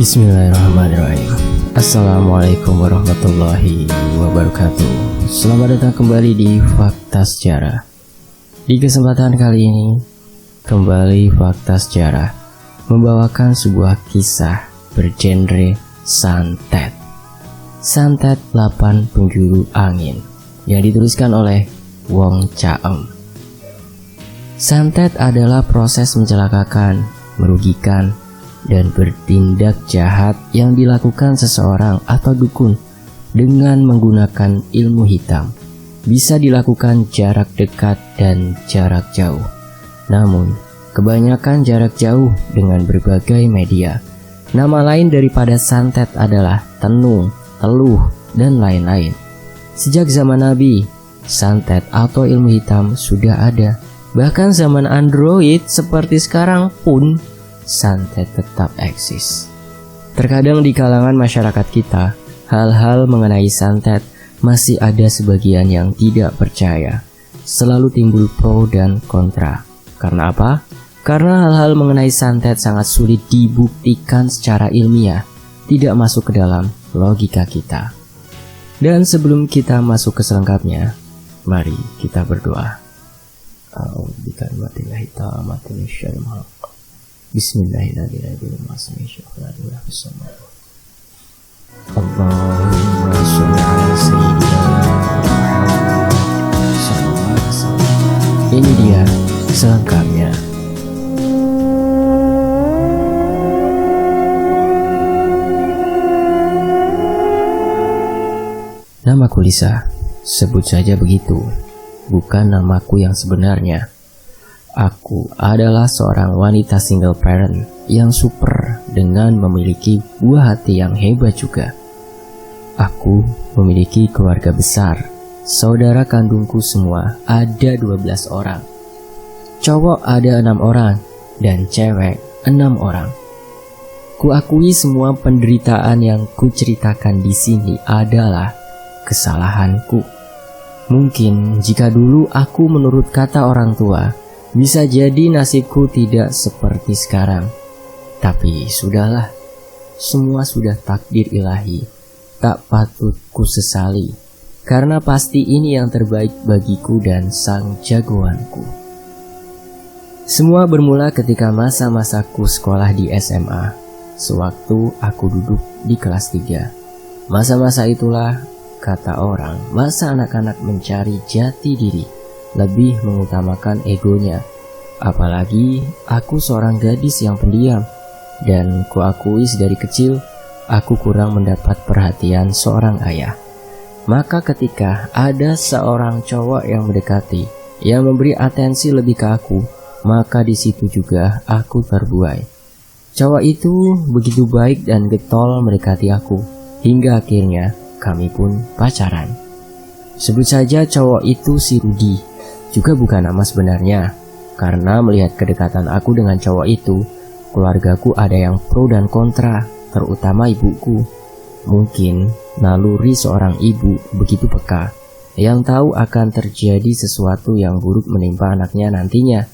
Bismillahirrahmanirrahim. Assalamualaikum warahmatullahi wabarakatuh. Selamat datang kembali di Fakta Sejarah. Di kesempatan kali ini, kembali Fakta Sejarah membawakan sebuah kisah bergenre santet. Santet 8 Penjuru Angin yang dituliskan oleh Wong Caem. Santet adalah proses mencelakakan, merugikan, dan bertindak jahat yang dilakukan seseorang atau dukun dengan menggunakan ilmu hitam. Bisa dilakukan jarak dekat dan jarak jauh. Namun, kebanyakan jarak jauh dengan berbagai media. Nama lain daripada santet adalah tenung, teluh, dan lain-lain. Sejak zaman Nabi, santet atau ilmu hitam sudah ada. Bahkan zaman Android seperti sekarang pun santet tetap eksis. Terkadang di kalangan masyarakat kita, hal-hal mengenai santet masih ada sebagian yang tidak percaya. Selalu timbul pro dan kontra. Karena apa? Karena hal-hal mengenai santet sangat sulit dibuktikan secara ilmiah, tidak masuk ke dalam logika kita. Dan sebelum kita masuk ke selengkapnya, mari kita berdoa. Bismillahirrahmanirrahim. Allahumma sholli ala sayyidina Muhammad. Ini dia selengkapnya. Namaku Lisa, sebut saja begitu. Bukan namaku yang sebenarnya. Aku adalah seorang wanita single parent yang super dengan memiliki buah hati yang hebat juga. Aku memiliki keluarga besar. Saudara kandungku semua ada 12 orang. Cowok ada 6 orang dan cewek 6 orang. Kuakui semua penderitaan yang kuceritakan di sini adalah kesalahanku. Mungkin jika dulu aku menurut kata orang tua, bisa jadi nasibku tidak seperti sekarang. Tapi sudahlah, semua sudah takdir ilahi. Tak patut ku sesali, karena pasti ini yang terbaik bagiku dan sang jagoanku. Semua bermula ketika masa-masaku sekolah di SMA, sewaktu aku duduk di kelas 3. Masa-masa itulah, kata orang, masa anak-anak mencari jati diri, lebih mengutamakan egonya. Apalagi aku seorang gadis yang pendiam, dan kuakui dari kecil aku kurang mendapat perhatian seorang ayah. Maka ketika ada seorang cowok yang mendekati, yang memberi atensi lebih ke aku, maka di situ juga aku terbuai. Cowok itu begitu baik dan getol mendekati aku, hingga akhirnya kami pun pacaran. Sebut saja cowok itu si Rudi. Juga bukan nama sebenarnya, karena melihat kedekatan aku dengan cowok itu, keluargaku ada yang pro dan kontra, terutama ibuku. Mungkin naluri seorang ibu begitu peka, yang tahu akan terjadi sesuatu yang buruk menimpa anaknya nantinya.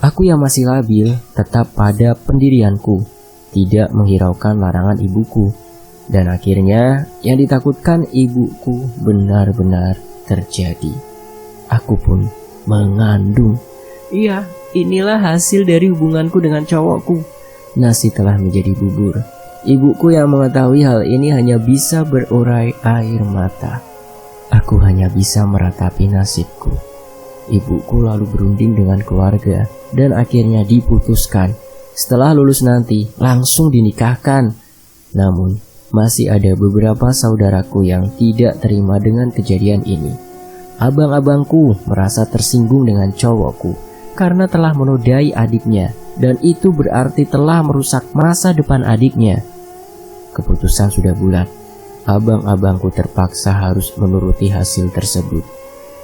Aku yang masih labil tetap pada pendirianku, tidak menghiraukan larangan ibuku. Dan akhirnya yang ditakutkan ibuku benar-benar terjadi. Aku pun mengandung. Iya, inilah hasil dari hubunganku dengan cowokku. Nasi telah menjadi bubur. Ibuku yang mengetahui hal ini hanya bisa berurai air mata. Aku hanya bisa meratapi nasibku. Ibuku lalu berunding dengan keluarga dan akhirnya diputuskan. Setelah lulus nanti langsung dinikahkan. Namun masih ada beberapa saudaraku yang tidak terima dengan kejadian ini. Abang-abangku merasa tersinggung dengan cowokku karena telah menodai adiknya, dan itu berarti telah merusak masa depan adiknya. Keputusan sudah bulat. Abang-abangku terpaksa harus menuruti hasil tersebut.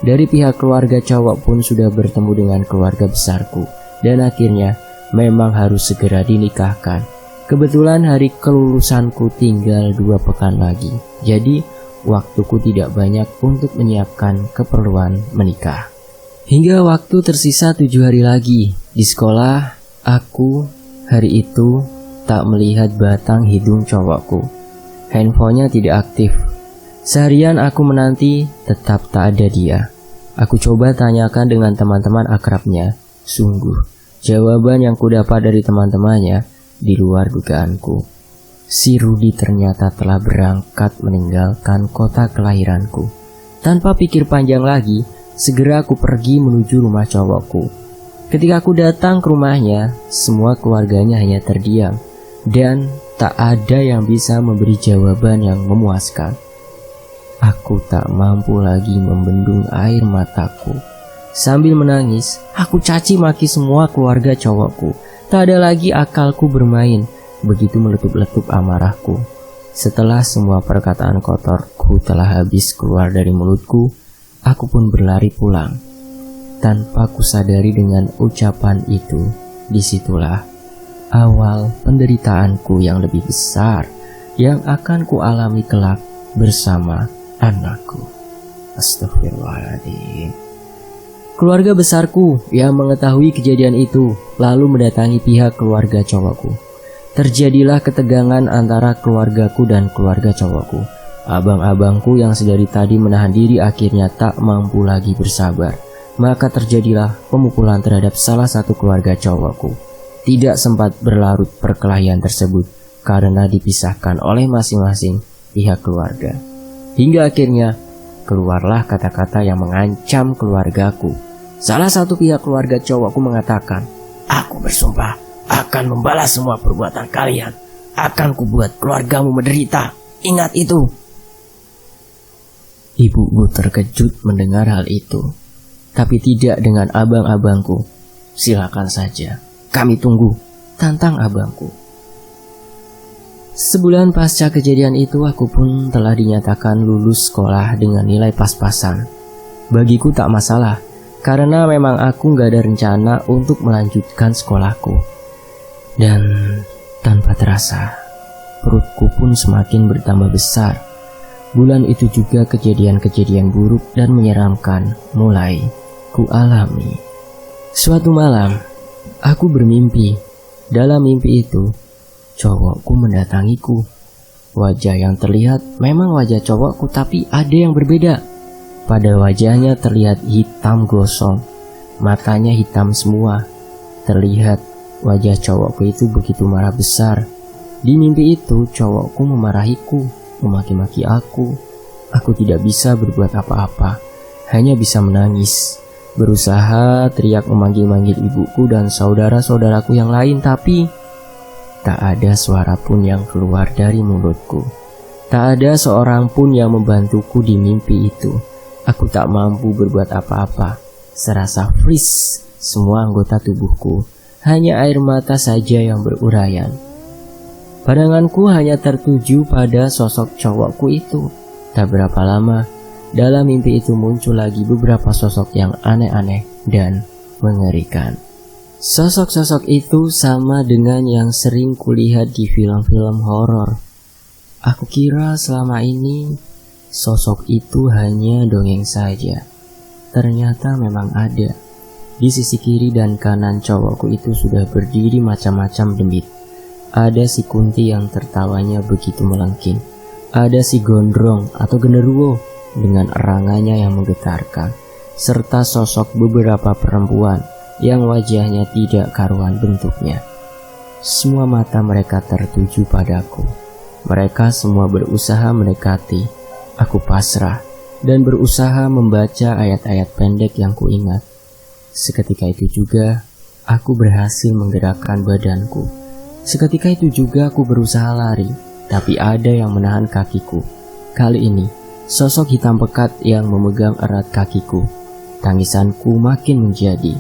Dari pihak keluarga cowok pun sudah bertemu dengan keluarga besarku, dan akhirnya memang harus segera dinikahkan. Kebetulan hari kelulusanku tinggal 2 pekan lagi, jadi waktuku tidak banyak untuk menyiapkan keperluan menikah. Hingga waktu tersisa 7 hari lagi. Di sekolah, aku hari itu tak melihat batang hidung cowokku. Handphonenya tidak aktif. Seharian aku menanti, tetap tak ada dia. Aku coba tanyakan dengan teman-teman akrabnya. Sungguh, jawaban yang kudapat dari teman-temannya di luar dugaanku. Si Rudi ternyata telah berangkat meninggalkan kota kelahiranku. Tanpa pikir panjang lagi, segera aku pergi menuju rumah cowokku. Ketika aku datang ke rumahnya, semua keluarganya hanya terdiam dan tak ada yang bisa memberi jawaban yang memuaskan. Aku tak mampu lagi membendung air mataku. Sambil menangis, aku caci maki semua keluarga cowokku. Tak ada lagi akalku bermain. Begitu meletup-letup amarahku. Setelah semua perkataan kotorku telah habis keluar dari mulutku, aku pun berlari pulang. Tanpa kusadari dengan ucapan itu, disitulah awal penderitaanku yang lebih besar yang akan kualami kelak bersama anakku. Astagfirullahaladzim. Keluarga besarku yang mengetahui kejadian itu lalu mendatangi pihak keluarga cowokku. Terjadilah ketegangan antara keluargaku dan keluarga cowokku. Abang-abangku yang sedari tadi menahan diri akhirnya tak mampu lagi bersabar. Maka terjadilah pemukulan terhadap salah satu keluarga cowokku. Tidak sempat berlarut perkelahian tersebut karena dipisahkan oleh masing-masing pihak keluarga. Hingga akhirnya keluarlah kata-kata yang mengancam keluargaku. Salah satu pihak keluarga cowokku mengatakan, "Aku bersumpah akan membalas semua perbuatan kalian. Akan kubuat keluargamu menderita. Ingat itu." Ibuku terkejut mendengar hal itu. Tapi tidak dengan abang-abangku. "Silakan saja, kami tunggu," tantang abangku. Sebulan pasca kejadian itu, aku pun telah dinyatakan lulus sekolah dengan nilai pas-pasan. Bagiku tak masalah, karena memang aku gak ada rencana untuk melanjutkan sekolahku. Dan tanpa terasa, perutku pun semakin bertambah besar. Bulan itu juga kejadian-kejadian buruk dan menyeramkan mulai kualami. Suatu malam, aku bermimpi. Dalam mimpi itu, cowokku mendatangiku. Wajah yang terlihat memang wajah cowokku, tapi ada yang berbeda. Pada wajahnya terlihat hitam gosong, matanya hitam semua. Terlihat wajah cowokku itu begitu marah besar. Di mimpi itu cowokku memarahiku, memaki-maki aku. Aku tidak bisa berbuat apa-apa, hanya bisa menangis. Berusaha teriak memanggil-manggil ibuku dan saudara-saudaraku yang lain, tapi tak ada suara pun yang keluar dari mulutku. Tak ada seorang pun yang membantuku di mimpi itu. Aku tak mampu berbuat apa-apa. Serasa freeze semua anggota tubuhku. Hanya air mata saja yang berurayan. Pandanganku hanya tertuju pada sosok cowokku itu. Tak berapa lama, dalam mimpi itu muncul lagi beberapa sosok yang aneh-aneh dan mengerikan. Sosok-sosok itu sama dengan yang sering kulihat di film-film horor. Aku kira selama ini sosok itu hanya dongeng saja. Ternyata memang ada. Di sisi kiri dan kanan cowokku itu sudah berdiri macam-macam demit. Ada si Kunti yang tertawanya begitu melengking. Ada si Gondrong atau Genderuwo dengan erangannya yang menggetarkan. Serta sosok beberapa perempuan yang wajahnya tidak karuan bentuknya. Semua mata mereka tertuju padaku. Mereka semua berusaha mendekati. Aku pasrah dan berusaha membaca ayat-ayat pendek yang kuingat. Seketika itu juga aku berhasil menggerakkan badanku. Seketika itu juga aku berusaha lari, tapi ada yang menahan kakiku. Kali ini sosok hitam pekat yang memegang erat kakiku. Tangisanku makin menjadi.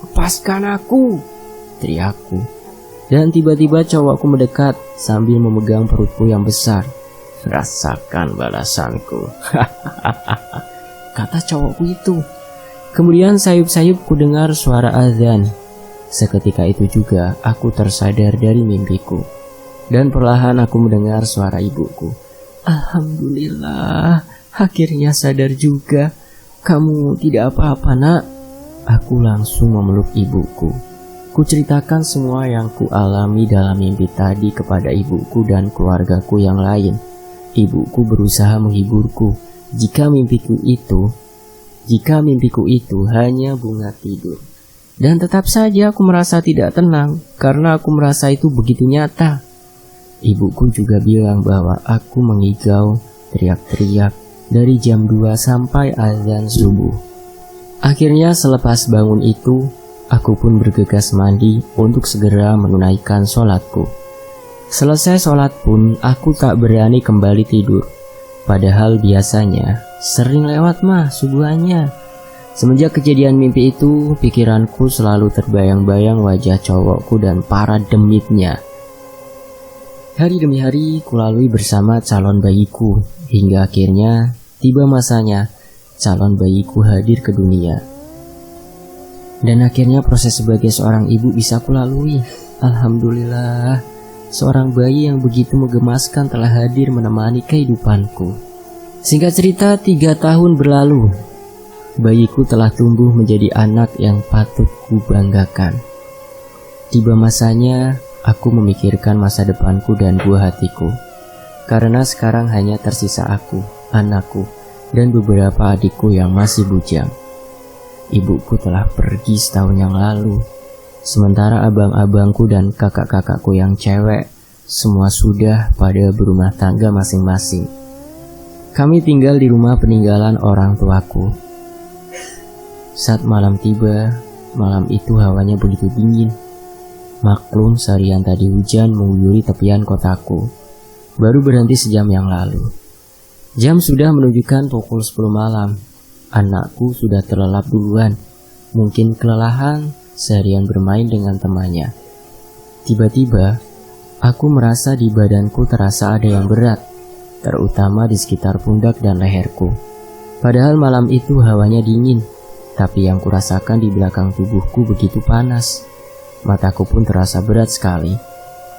"Lepaskan aku!" teriakku. Dan tiba-tiba cowokku mendekat sambil memegang perutku yang besar. "Rasakan balasanku," kata cowokku itu. Kemudian sayup-sayup ku dengar suara azan. Seketika itu juga aku tersadar dari mimpiku. Dan perlahan aku mendengar suara ibuku. "Alhamdulillah, akhirnya sadar juga. Kamu tidak apa-apa, Nak." Aku langsung memeluk ibuku. Ku ceritakan semua yang ku alami dalam mimpi tadi kepada ibuku dan keluargaku yang lain. Ibuku berusaha menghiburku jika mimpiku itu hanya bunga tidur. Dan tetap saja aku merasa tidak tenang karena aku merasa itu begitu nyata. Ibuku juga bilang bahwa aku mengigau, teriak-teriak dari jam 2 sampai azan subuh. Akhirnya selepas bangun itu, aku pun bergegas mandi untuk segera menunaikan sholatku. Selesai sholat pun, aku tak berani kembali tidur. Padahal biasanya sering lewat subuhannya. Semenjak kejadian mimpi itu, pikiranku selalu terbayang-bayang wajah cowokku dan para demitnya. Hari demi hari kulalui bersama calon bayiku, hingga akhirnya tiba masanya calon bayiku hadir ke dunia. Dan akhirnya proses sebagai seorang ibu bisa kulalui. Alhamdulillah, seorang bayi yang begitu menggemaskan telah hadir menemani kehidupanku. Singkat cerita, 3 tahun berlalu. Bayiku telah tumbuh menjadi anak yang patut kubanggakan. Tiba masanya, aku memikirkan masa depanku dan buah hatiku. Karena sekarang hanya tersisa aku, anakku, dan beberapa adikku yang masih bujang. Ibuku telah pergi setahun yang lalu. Sementara abang-abangku dan kakak-kakakku yang cewek semua sudah pada berumah tangga masing-masing. Kami tinggal di rumah peninggalan orang tuaku. Saat malam tiba, malam itu hawanya begitu dingin. Maklum seharian tadi hujan mengguyuri tepian kotaku. Baru berhenti sejam yang lalu. Jam sudah menunjukkan pukul 10 malam. Anakku sudah terlelap duluan. Mungkin kelelahan seharian bermain dengan temannya. Tiba-tiba, aku merasa di badanku terasa ada yang berat, terutama di sekitar pundak dan leherku. Padahal malam itu hawanya dingin, tapi yang kurasakan di belakang tubuhku begitu panas. Mataku pun terasa berat sekali.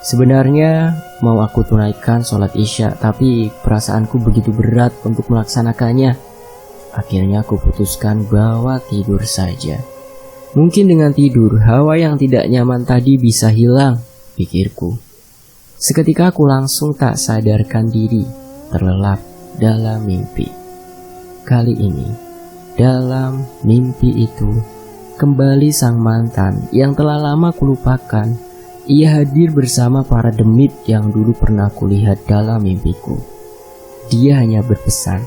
Sebenarnya mau aku tunaikan sholat isya, tapi perasaanku begitu berat untuk melaksanakannya. Akhirnya aku putuskan bahwa tidur saja. Mungkin dengan tidur, hawa yang tidak nyaman tadi bisa hilang, pikirku. Seketika aku langsung tak sadarkan diri, terlelap dalam mimpi. Kali ini, dalam mimpi itu, kembali sang mantan yang telah lama kulupakan. Ia hadir bersama para demit yang dulu pernah kulihat dalam mimpiku. Dia hanya berpesan,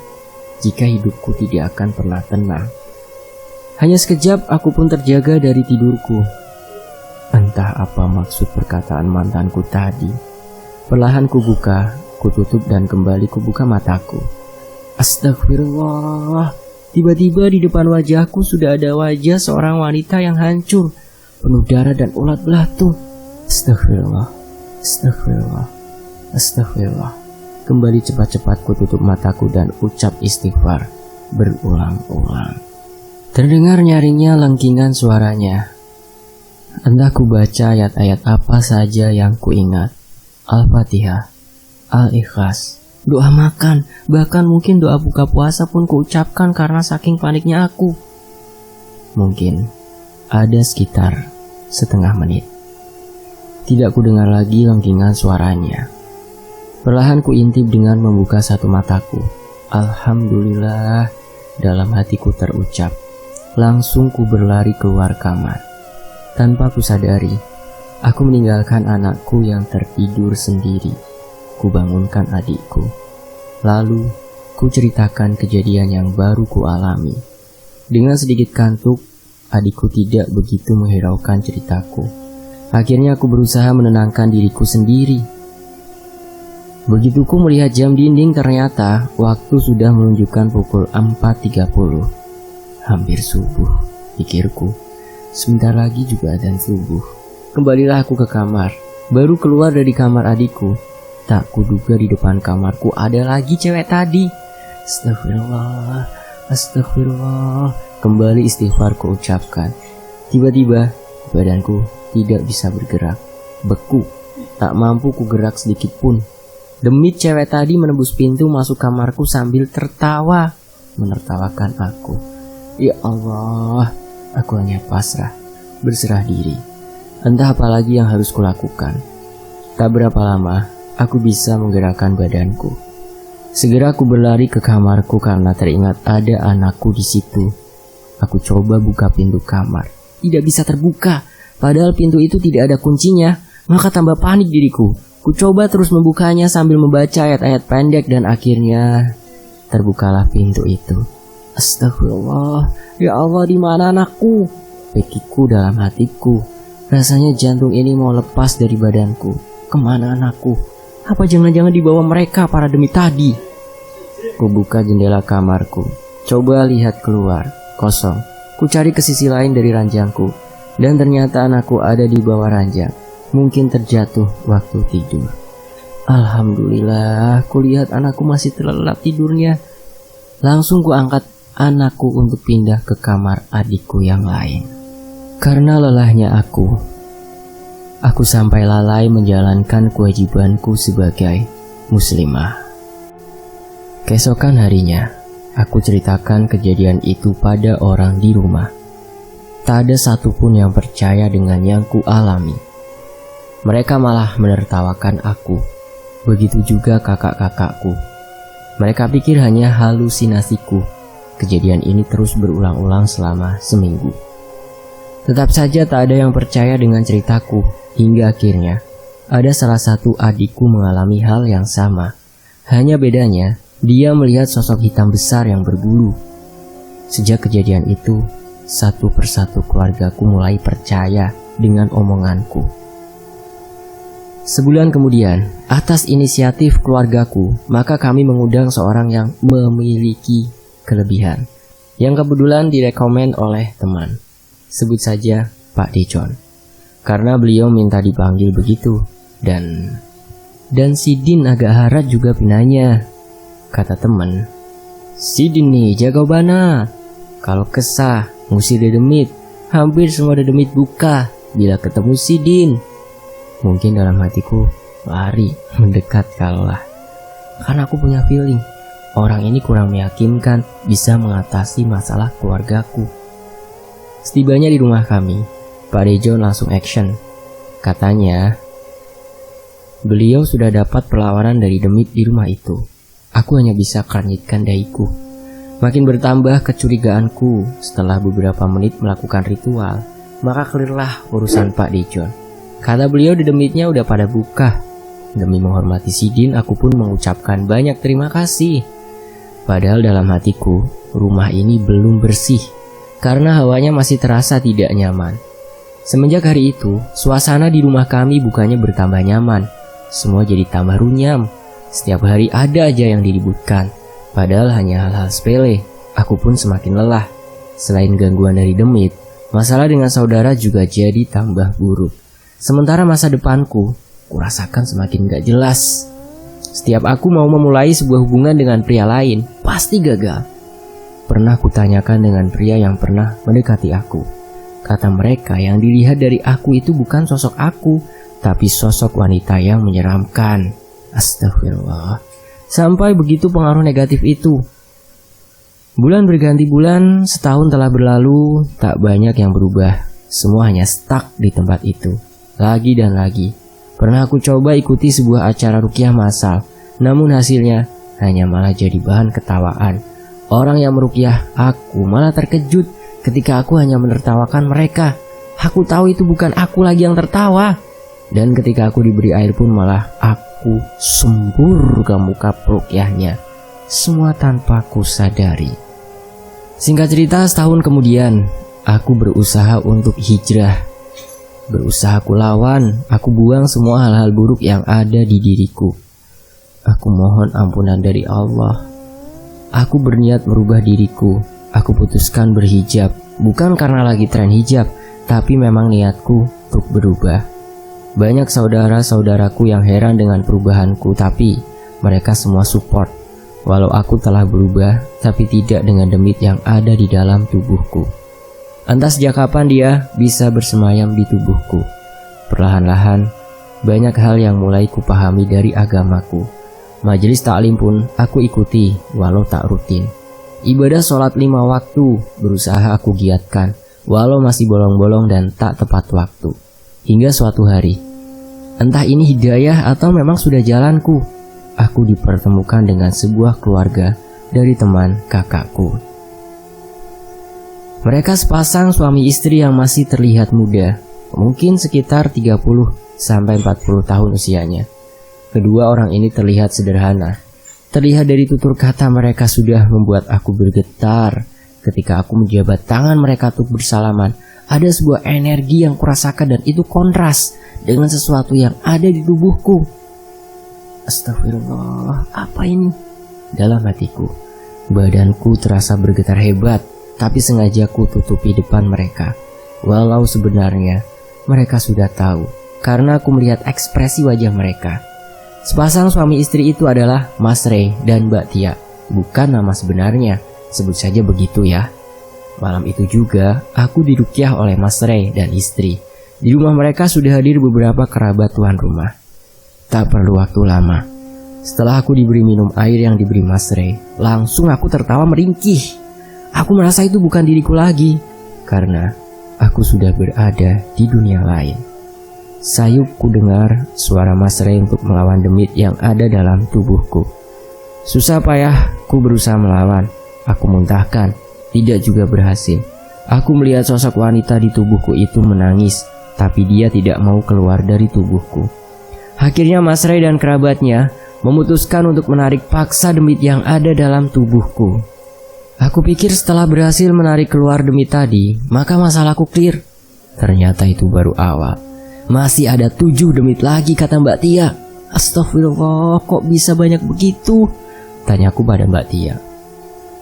jika hidupku tidak akan pernah tenang. Hanya sekejap aku pun terjaga dari tidurku. Entah apa maksud perkataan mantanku tadi. Perlahan kubuka, kututup dan kembali kubuka mataku. Astagfirullah. Tiba-tiba di depan wajahku sudah ada wajah seorang wanita yang hancur, penuh darah dan ulat belatung. Astagfirullah, astagfirullah, astagfirullah. Kembali cepat-cepat kututup mataku dan ucap istighfar berulang-ulang. Terdengar nyaringnya lengkingan suaranya. Entah ku baca ayat-ayat apa saja yang kuingat. Al-Fatihah, Al-Ikhlas, doa makan, bahkan mungkin doa buka puasa pun kuucapkan karena saking paniknya aku. Mungkin ada sekitar setengah menit. Tidak kudengar lagi lengkingan suaranya. Perlahan kuintip dengan membuka satu mataku. Alhamdulillah, dalam hatiku terucap. Langsung ku berlari keluar kamar. Tanpa ku sadari, aku meninggalkan anakku yang tertidur sendiri. Ku bangunkan adikku. Lalu, ku ceritakan kejadian yang baru ku alami. Dengan sedikit kantuk, adikku tidak begitu menghiraukan ceritaku. Akhirnya aku berusaha menenangkan diriku sendiri. Begitu ku melihat jam dinding, ternyata waktu sudah menunjukkan pukul 4.30. Hampir subuh, pikirku. Sebentar lagi juga adzan subuh. Kembalilah aku ke kamar. Baru keluar dari kamar adikku, tak kuduga di depan kamarku ada lagi cewek tadi. Astagfirullah, astagfirullah. Kembali istighfar ku ucapkan. Tiba-tiba badanku tidak bisa bergerak, beku, tak mampu ku gerak sedikit pun. Demit cewek tadi menembus pintu masuk kamarku sambil tertawa, menertawakan aku. Ya Allah, aku hanya pasrah, berserah diri. Entah apa lagi yang harus kulakukan. Tak berapa lama, aku bisa menggerakkan badanku. Segera aku berlari ke kamarku karena teringat ada anakku di situ. Aku coba buka pintu kamar. Tidak bisa terbuka, padahal pintu itu tidak ada kuncinya. Maka tambah panik diriku. Ku coba terus membukanya sambil membaca ayat-ayat pendek dan akhirnya terbukalah pintu itu. Astagfirullah, ya Allah, di mana anakku? Pikirku dalam hatiku. Rasanya jantung ini mau lepas dari badanku. Kemana anakku? Apa jangan-jangan dibawa mereka para demi tadi? Ku buka jendela kamarku. Coba lihat keluar. Kosong. Ku cari ke sisi lain dari ranjangku. Dan ternyata anakku ada di bawah ranjang. Mungkin terjatuh waktu tidur. Alhamdulillah, ku lihat anakku masih terlelap tidurnya. Langsung ku angkat anakku untuk pindah ke kamar adikku yang lain. Karena lelahnya aku sampai lalai menjalankan kewajibanku sebagai muslimah. Keesokan harinya, aku ceritakan kejadian itu pada orang di rumah. Tak ada satupun yang percaya dengan yang ku alami. Mereka malah menertawakan aku. Begitu juga kakak-kakakku. Mereka pikir hanya halusinasiku. Kejadian ini terus berulang-ulang selama seminggu. Tetap saja tak ada yang percaya dengan ceritaku. Hingga akhirnya, ada salah satu adikku mengalami hal yang sama. Hanya bedanya, dia melihat sosok hitam besar yang berbulu. Sejak kejadian itu, satu persatu keluargaku mulai percaya dengan omonganku. Sebulan kemudian, atas inisiatif keluargaku, maka kami mengundang seorang yang memiliki kelebihan, yang kebetulan direkomend oleh teman. Sebut saja Pak Dejon. Karena beliau minta dipanggil begitu. Dan si Din agak harat juga pinanya. Kata teman, si Din nih jago banget. Kalau kesah, ngusir dedemit. Hampir semua dedemit buka bila ketemu si Din. Mungkin dalam hatiku lari mendekat kalah. Karena aku punya feeling orang ini kurang meyakinkan bisa mengatasi masalah keluargaku. Setibanya di rumah kami, Pak Dejon langsung action. Katanya, beliau sudah dapat perlawanan dari demit di rumah itu. Aku hanya bisa kernyitkan dahiku. Makin bertambah kecurigaanku setelah beberapa menit melakukan ritual. Maka clearlah urusan Pak Dejon. Kata beliau di demitnya udah pada buka. Demi menghormati si Din, aku pun mengucapkan banyak terima kasih. Padahal dalam hatiku, rumah ini belum bersih. Karena hawanya masih terasa tidak nyaman. Semenjak hari itu, suasana di rumah kami bukannya bertambah nyaman. Semua jadi tambah runyam. Setiap hari ada aja yang diributkan. Padahal hanya hal-hal sepele. Aku pun semakin lelah. Selain gangguan dari demit, masalah dengan saudara juga jadi tambah buruk. Sementara masa depanku, kurasakan semakin gak jelas. Setiap aku mau memulai sebuah hubungan dengan pria lain, pasti gagal. Pernah kutanyakan dengan pria yang pernah mendekati aku. Kata mereka yang dilihat dari aku itu bukan sosok aku, tapi sosok wanita yang menyeramkan. Astagfirullah. Sampai begitu pengaruh negatif itu. Bulan berganti bulan, setahun telah berlalu, tak banyak yang berubah. Semua hanya stuck di tempat itu. Lagi dan lagi. Pernah aku coba ikuti sebuah acara ruqyah massal, namun hasilnya hanya malah jadi bahan ketawaan. Orang yang meruqyah aku malah terkejut ketika aku hanya menertawakan mereka. Aku tahu itu bukan aku lagi yang tertawa. Dan ketika aku diberi air pun malah aku sembur ke muka peruqyahnya. Semua tanpa ku sadari. Singkat cerita, setahun kemudian aku berusaha untuk hijrah. Berusaha aku lawan, aku buang semua hal-hal buruk yang ada di diriku. Aku mohon ampunan dari Allah. Aku berniat merubah diriku. Aku putuskan berhijab. Bukan karena lagi tren hijab, tapi memang niatku untuk berubah. Banyak saudara-saudaraku yang heran dengan perubahanku, tapi mereka semua support. Walau aku telah berubah, tapi tidak dengan demit yang ada di dalam tubuhku. Entah sejak kapan dia bisa bersemayam di tubuhku. Perlahan-lahan, banyak hal yang mulai kupahami dari agamaku. Majelis taklim pun aku ikuti walau tak rutin. Ibadah sholat 5 waktu berusaha aku giatkan walau masih bolong-bolong dan tak tepat waktu. Hingga suatu hari, entah ini hidayah atau memang sudah jalanku, aku dipertemukan dengan sebuah keluarga dari teman kakakku. Mereka sepasang suami istri yang masih terlihat muda, mungkin sekitar 30 sampai 40 tahun usianya. Kedua orang ini terlihat sederhana. Terlihat dari tutur kata mereka sudah membuat aku bergetar. Ketika aku menjabat tangan mereka untuk bersalaman, ada sebuah energi yang kurasakan dan itu kontras dengan sesuatu yang ada di tubuhku. Astagfirullah, apa ini? Dalam hatiku, badanku terasa bergetar hebat, tapi sengaja ku tutupi depan mereka. Walau sebenarnya mereka sudah tahu, karena aku melihat ekspresi wajah mereka. Sepasang suami istri itu adalah Mas Ray dan Mbak Tia, bukan nama sebenarnya, sebut saja begitu ya. Malam itu juga aku diruqyah oleh Mas Ray dan istri. Di rumah mereka sudah hadir beberapa kerabat tuan rumah. Tak perlu waktu lama, setelah aku diberi minum air yang diberi Mas Ray, langsung aku tertawa meringkih. Aku merasa itu bukan diriku lagi, karena aku sudah berada di dunia lain. Sayup ku dengar suara Mas Ray untuk melawan demit yang ada dalam tubuhku. Susah payah ku berusaha melawan. Aku muntahkan, tidak juga berhasil. Aku melihat sosok wanita di tubuhku itu menangis, tapi dia tidak mau keluar dari tubuhku. Akhirnya Mas Ray dan kerabatnya memutuskan untuk menarik paksa demit yang ada dalam tubuhku. Aku pikir setelah berhasil menarik keluar demit tadi, maka masalahku clear. Ternyata itu baru awal. Masih ada 7 demit lagi, kata Mbak Tia. Astagfirullah, kok bisa banyak begitu? Tanyaku pada Mbak Tia.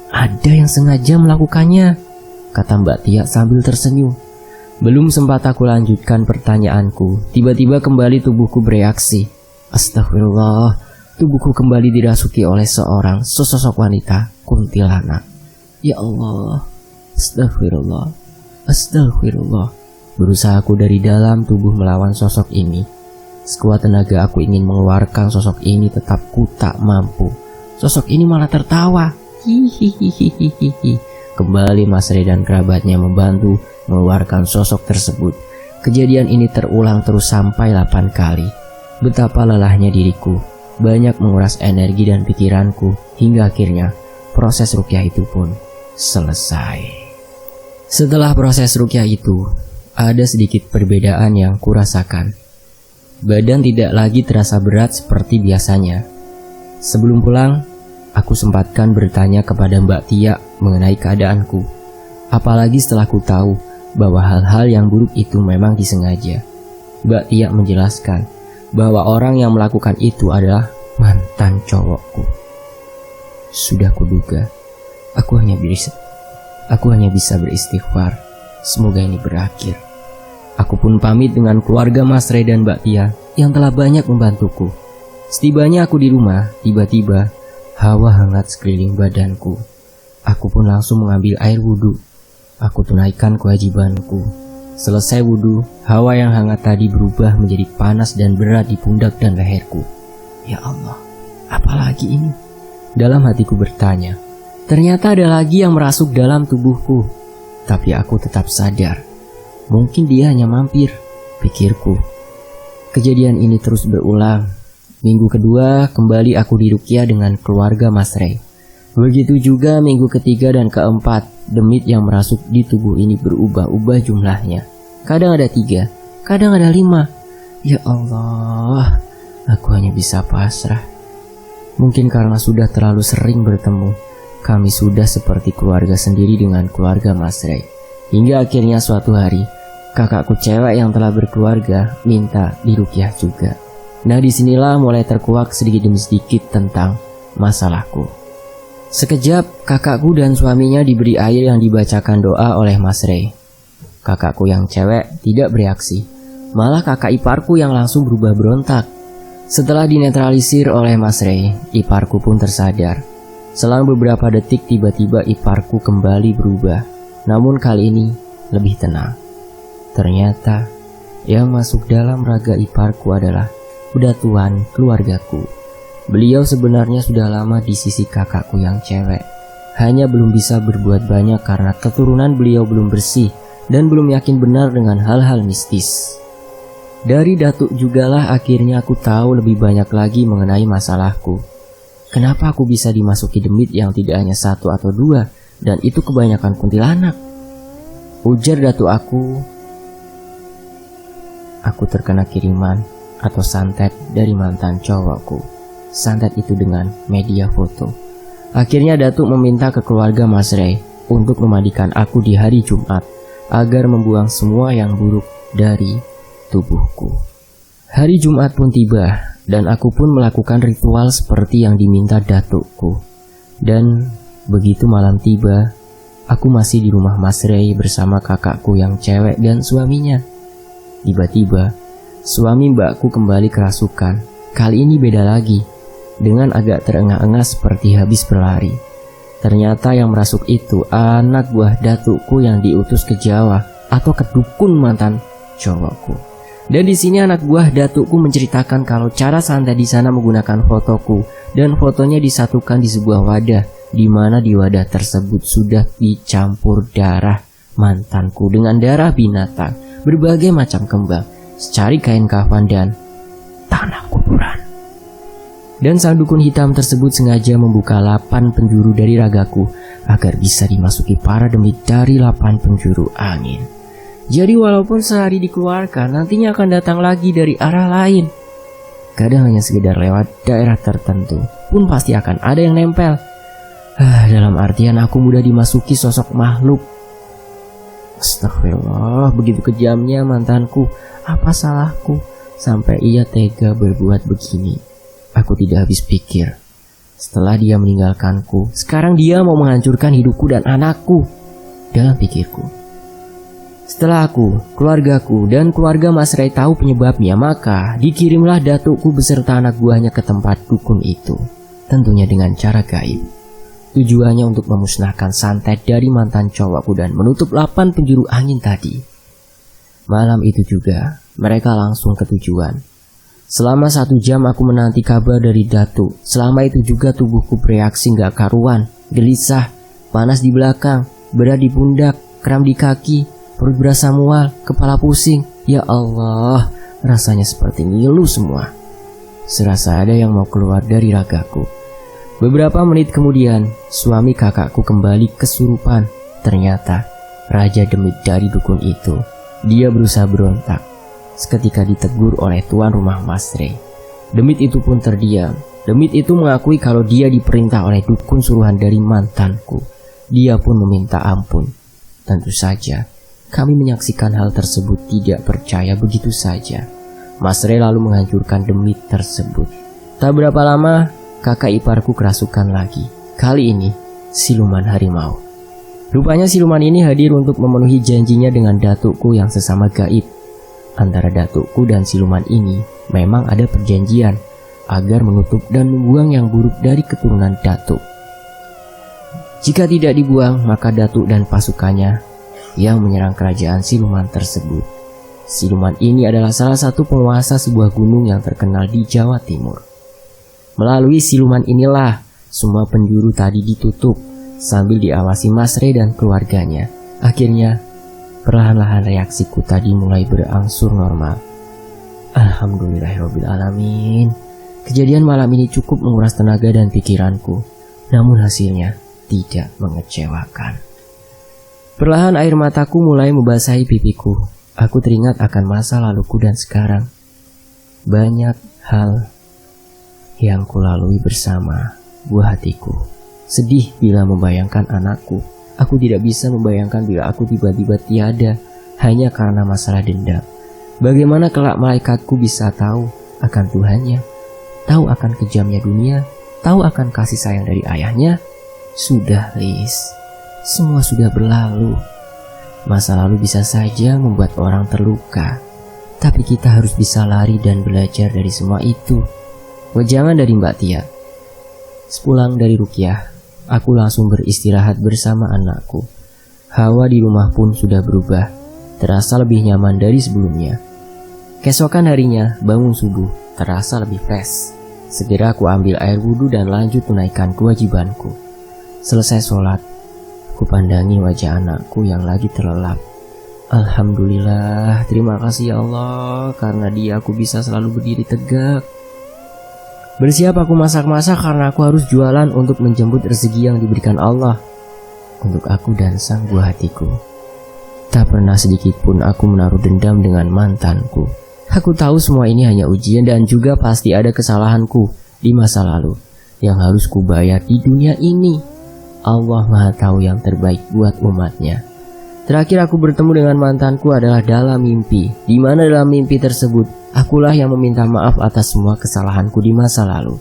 Ada yang sengaja melakukannya, kata Mbak Tia sambil tersenyum. Belum sempat aku lanjutkan pertanyaanku, tiba-tiba kembali tubuhku bereaksi. Astagfirullah, tubuhku kembali dirasuki oleh seorang sosok wanita kuntilanak. Ya Allah, astagfirullah, astagfirullah. Berusaha aku dari dalam tubuh melawan sosok ini. Sekuat tenaga aku ingin mengeluarkan sosok ini, tetap ku tak mampu. Sosok ini malah tertawa. Hihihihihihi. Kembali Mas Ray dan kerabatnya membantu mengeluarkan sosok tersebut. Kejadian ini terulang terus sampai 8 kali. Betapa lelahnya diriku, banyak menguras energi dan pikiranku, hingga akhirnya proses ruqyah itu pun selesai. Setelah proses ruqyah itu, ada sedikit perbedaan yang kurasakan. Badan tidak lagi terasa berat seperti biasanya. Sebelum pulang, aku sempatkan bertanya kepada Mbak Tia mengenai keadaanku. Apalagi setelah ku tahu bahwa hal-hal yang buruk itu memang disengaja. Mbak Tia menjelaskan bahwa orang yang melakukan itu adalah mantan cowokku. Sudah kuduga, aku hanya bisa beristighfar. Semoga ini berakhir. Aku pun pamit dengan keluarga Mas Ray dan Mbak Tia yang telah banyak membantuku. Setibanya aku di rumah, tiba-tiba hawa hangat sekeliling badanku. Aku pun langsung mengambil air wudhu. Aku tunaikan kewajibanku. Selesai wudhu, hawa yang hangat tadi berubah menjadi panas dan berat di pundak dan leherku. Ya Allah, apalagi ini? Dalam hatiku bertanya. Ternyata ada lagi yang merasuk dalam tubuhku. Tapi aku tetap sadar. Mungkin dia hanya mampir, pikirku. Kejadian ini terus berulang. Minggu kedua kembali aku diruqyah dengan keluarga Mas Ray. Begitu juga minggu ketiga dan keempat. Demit yang merasuk di tubuh ini berubah-ubah jumlahnya. Kadang ada 3, kadang ada 5. Ya Allah, aku hanya bisa pasrah. Mungkin karena sudah terlalu sering bertemu, kami sudah seperti keluarga sendiri dengan keluarga Mas Ray. Hingga akhirnya suatu hari, kakakku cewek yang telah berkeluarga minta diruqyah juga. Nah, disinilah mulai terkuak sedikit demi sedikit tentang masalahku. Sekejap, kakakku dan suaminya diberi air yang dibacakan doa oleh Mas Ray. Kakakku yang cewek tidak bereaksi, malah kakak iparku yang langsung berubah berontak. Setelah dinetralisir oleh Mas Ray, iparku pun tersadar. Selang beberapa detik tiba-tiba iparku kembali berubah, namun kali ini lebih tenang. Ternyata yang masuk dalam raga iparku adalah pedatuan keluargaku. Beliau sebenarnya sudah lama di sisi kakakku yang cewek. Hanya belum bisa berbuat banyak karena keturunan beliau belum bersih dan belum yakin benar dengan hal-hal mistis. Dari datuk jugalah akhirnya aku tahu lebih banyak lagi mengenai masalahku. Kenapa aku bisa dimasuki demit yang tidak hanya satu atau dua, dan itu kebanyakan kuntilanak? Ujar datuk aku terkena kiriman atau santet dari mantan cowokku. Santet itu dengan media foto. Akhirnya datuk meminta ke keluarga Mas Ray untuk memandikan aku di hari Jumat agar membuang semua yang buruk dari tubuhku. Hari Jumat pun tiba dan aku pun melakukan ritual seperti yang diminta datukku. Dan begitu malam tiba, aku masih di rumah Mas Ray bersama kakakku yang cewek dan suaminya. Tiba-tiba, suami mbakku kembali kerasukan. Kali ini beda lagi, dengan agak terengah-engah seperti habis berlari. Ternyata yang merasuk itu anak buah datukku yang diutus ke Jawa atau ke dukun mantan cowokku. Dan di sini anak buah datukku menceritakan kalau cara santet di sana menggunakan fotoku dan fotonya disatukan di sebuah wadah, di mana di wadah tersebut sudah dicampur darah mantanku dengan darah binatang, berbagai macam kembang, secari kain kafan dan tanah kuburan. Dan sang dukun hitam tersebut sengaja membuka 8 penjuru dari ragaku agar bisa dimasuki para demit dari 8 penjuru angin. Jadi walaupun sehari dikeluarkan, nantinya akan datang lagi dari arah lain. Kadang hanya sekedar lewat daerah tertentu, pun pasti akan ada yang nempel. Dalam artian aku mudah dimasuki sosok makhluk. Astagfirullah, begitu kejamnya mantanku. Apa salahku sampai ia tega berbuat begini? Aku tidak habis pikir. Setelah dia meninggalkanku, sekarang dia mau menghancurkan hidupku dan anakku. Dalam pikirku, setelah aku, keluargaku, dan keluarga Mas Ray tahu penyebabnya, maka dikirimlah datukku beserta anak buahnya ke tempat dukun itu. Tentunya dengan cara gaib. Tujuannya untuk memusnahkan santet dari mantan cowokku dan menutup 8 penjuru angin tadi. Malam itu juga, mereka langsung ke tujuan. Selama 1 jam aku menanti kabar dari datuk. Selama itu juga tubuhku bereaksi gak karuan, gelisah, panas di belakang, berat di pundak, kram di kaki, perut berasa mual, kepala pusing. Ya Allah, rasanya seperti ngilu semua. Serasa ada yang mau keluar dari ragaku. Beberapa menit kemudian, suami kakakku kembali kesurupan. Ternyata, raja demit dari dukun itu. Dia berusaha berontak. Seketika ditegur oleh tuan rumah Mas Ray. Demit itu pun terdiam. Demit itu mengakui kalau dia diperintah oleh dukun suruhan dari mantanku. Dia pun meminta ampun. Tentu saja, kami menyaksikan hal tersebut tidak percaya begitu saja. Mas Ray lalu menghancurkan demit tersebut. Tak berapa lama, kakak iparku kerasukan lagi. Kali ini, siluman harimau. Rupanya siluman ini hadir untuk memenuhi janjinya dengan datukku yang sesama gaib. Antara datukku dan siluman ini memang ada perjanjian agar menutup dan membuang yang buruk dari keturunan datuk. Jika tidak dibuang, maka datuk dan pasukannya yang menyerang kerajaan siluman tersebut. Siluman ini adalah salah satu penguasa sebuah gunung yang terkenal di Jawa Timur. Melalui siluman inilah semua penjuru tadi ditutup sambil diawasi Mas Ray dan keluarganya. Akhirnya, perlahan-lahan reaksiku tadi mulai berangsur normal. Alhamdulillahirrabbilalamin. Kejadian malam ini cukup menguras tenaga dan pikiranku, namun hasilnya tidak mengecewakan. Perlahan air mataku mulai membasahi pipiku. Aku teringat akan masa laluku dan sekarang. Banyak hal yang kulalui bersama buah hatiku. Sedih bila membayangkan anakku. Aku tidak bisa membayangkan bila aku tiba-tiba tiada hanya karena masalah dendam. Bagaimana kelak malaikatku bisa tahu akan Tuhannya, tahu akan kejamnya dunia, tahu akan kasih sayang dari ayahnya? Sudah, Liz. Semua sudah berlalu. Masa lalu bisa saja membuat orang terluka, tapi kita harus bisa lari dan belajar dari semua itu. Wejangan dari Mbak Tia. Sepulang dari ruqyah, aku langsung beristirahat bersama anakku. Hawa di rumah pun sudah berubah, terasa lebih nyaman dari sebelumnya. Keesokan harinya, bangun subuh, terasa lebih fresh. Segera aku ambil air wudhu dan lanjut tunaikan kewajibanku. Selesai sholat, aku pandangi wajah anakku yang lagi terlelap. Alhamdulillah, terima kasih ya Allah, karena dia aku bisa selalu berdiri tegak. Bersiap aku masak-masak karena aku harus jualan untuk menjemput rezeki yang diberikan Allah untuk aku dan sang buah hatiku. Tak pernah sedikit pun aku menaruh dendam dengan mantanku. Aku tahu semua ini hanya ujian dan juga pasti ada kesalahanku di masa lalu yang harus kubayar di dunia ini. Allah Maha Tahu yang terbaik buat umatnya. Terakhir aku bertemu dengan mantanku adalah dalam mimpi, di mana dalam mimpi tersebut akulah yang meminta maaf atas semua kesalahanku di masa lalu.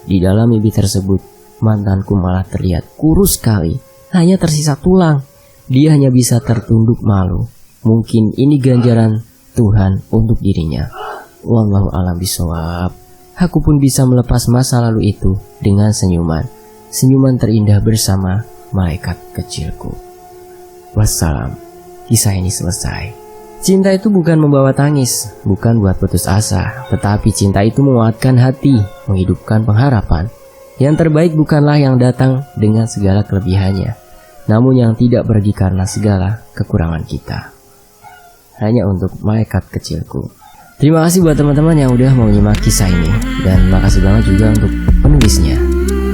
Di dalam mimpi tersebut mantanku malah terlihat kurus sekali, hanya tersisa tulang. Dia hanya bisa tertunduk malu. Mungkin ini ganjaran Tuhan untuk dirinya. Wallahu a'lam bishawab. Aku pun bisa melepas masa lalu itu dengan senyuman. Senyuman terindah bersama malaikat kecilku. Wassalam. Kisah ini selesai. Cinta itu bukan membawa tangis, bukan buat putus asa, tetapi cinta itu menguatkan hati, menghidupkan pengharapan. Yang terbaik bukanlah yang datang dengan segala kelebihannya, namun yang tidak pergi karena segala kekurangan kita. Hanya untuk malaikat kecilku. Terima kasih buat teman-teman yang udah mau nyimak kisah ini, dan makasih banget juga untuk penulisnya.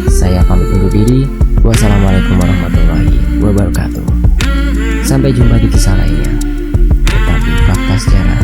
Saya pamit undur diri. Wassalamualaikum warahmatullahi wabarakatuh. Sampai jumpa di kisah lainnya. Tetapi fakta sejarah